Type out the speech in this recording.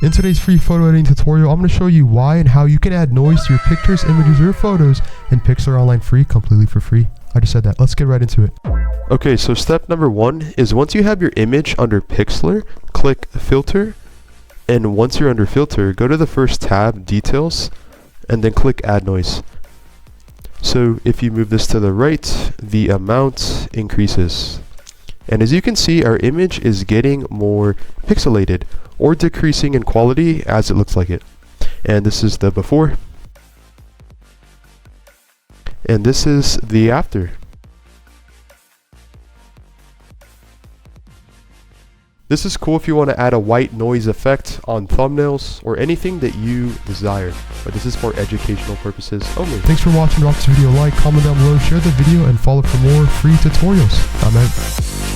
In today's free photo editing tutorial, I'm going to show you why and how you can add noise to your pictures, images, or photos in Pixlr Online Free, completely for free. I just said that. Let's get right into it. Okay, so step number one is once you have your image under Pixlr, click Filter, and once you're under Filter, go to the first tab, Details, and then click Add Noise. So if you move this to the right, the amount increases. And as you can see, our image is getting more pixelated or decreasing in quality as it looks like it. And this is the before. And this is the after. This is cool if you want to add a white noise effect on thumbnails or anything that you desire, but this is for educational purposes only. Thanks for watching. Drop this video a like, comment down below, share the video, and follow for more free tutorials. I'm out.